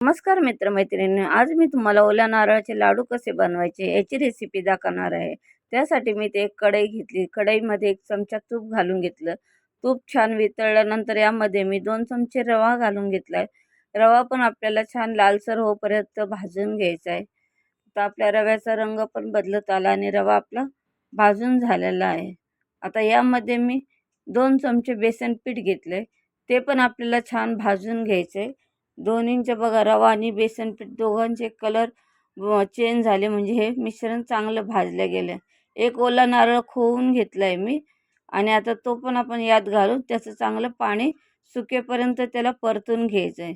नमस्कार मित्रमैत्रिणी, आज मी तुम्हाला ओल्या नारळाचे लाडू कसे बनवायचे याची रेसिपी दाखवणार आहे। त्यासाठी मी एक कढई घेतली। कढईमध्ये 1 चमचा तूप घालून घेतलं। तूप छान वितळल्यानंतर यामध्ये मी 2 चमचे रवा घालून घेतलाय। रवा पण आपल्याला छान लालसर होईपर्यंत भाजून घ्यायचा आहे। तर आपल्या रव्याचा रंग पण बदलत आला आणि रवा आपला भाजून झालेला आहे। आता यामध्ये मी 2 चमचे बेसन पीठ घेतले, ते पण आपल्याला छान भाजून घ्यायचे। दोन्हींचे बघा, रवा आणि बेसन पीठ दोघांचे कलर चेंज झाले, म्हणजे हे मिश्रण चांगलं भाजलं गेलं। एक ओला नारळ खोवून घेतलाय मी आणि आता तो पण आपण यात घालून त्याचं चांगलं पाणी सुकेपर्यंत त्याला परतून घ्यायचंय।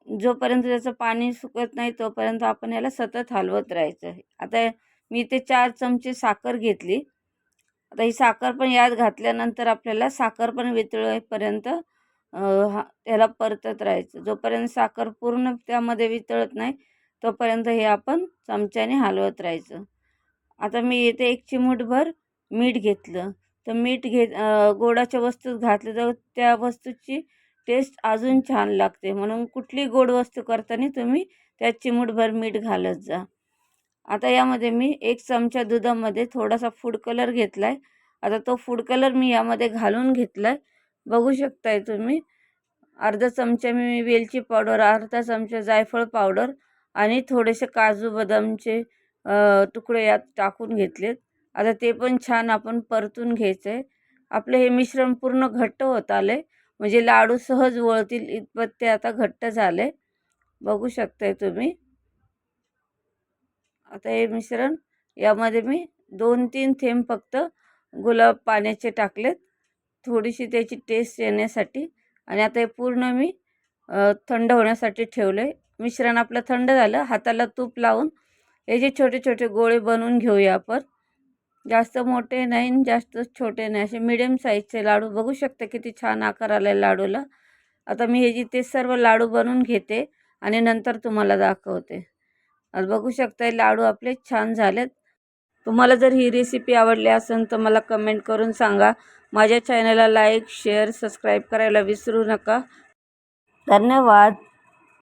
जोपर्यंत त्याचं पाणी सुकत नाही तोपर्यंत आपण याला सतत हलवत राहायचं। आता मी इथे 4 चमचे साखर घेतली। आता ही साखर पण यात घातल्यानंतर आपल्याला साखर पण वितळेपर्यंत त्याला परतत राहायचं। जोपर्यंत साखर पूर्ण त्यामध्ये वितळत नाही तोपर्यंत हे आपण चमच्याने हलवत राहायचं। आता मी इथे 1 चिमूटभर मीठ घेतलं। तर मीठ गोडाच्या वस्तूत घातलं तर त्या वस्तूची टेस्ट अजून छान लागते, म्हणून कुठली गोड वस्तू करताना तुम्ही त्यात चिमूटभर मीठ घालत जा। आता यामध्ये मी 1 चमचा दुधामध्ये थोडासा फूड कलर घेतलाय। आता तो फूड कलर मी यामध्ये घालून घेतलाय, बघू शकताय तुम्ही। अर्धा चमचा मी वेलची पावडर, अर्धा चमचा जायफळ पावडर आणि थोडेसे काजू बदामचे तुकडे यात टाकून घेतलेत। आता ते पण छान आपण परतून घ्यायचंय। आपले हे मिश्रण पूर्ण घट्ट होत आले, म्हणजे लाडू सहज वळतील इतपत ते आता घट्ट झाले, बघू शकताय तुम्ही। आता हे मिश्रण यामध्ये मी 2-3 थेंब फक्त गुलाब पाण्याचे टाकलेत, थोडीशी त्याची टेस्ट येण्यासाठी। आणि आता हे पूर्ण मी थंड होण्यासाठी ठेवले। मिश्रण आपलं थंड झालं, हाताला तूप लावून याचे छोटे छोटे गोळे बनवून घेऊया आपण। जास्त मोठे नाही आणि जास्त छोटे नाही, असे मिडियम साईजचे लाडू। बघू शकता किती छान आकार आलाय लाडूला। आता मी हे ते सर्व लाडू बनवून घेते आणि नंतर तुम्हाला दाखवते। आज बघू शकता लाडू आपले छान झालेत। तुम्हाला जर ही रेसिपी आवडली असेल तर मला कमेंट करून सांगा। माझ्या चॅनलला लाईक, शेअर, सबस्क्राईब करायला विसरू नका। धन्यवाद।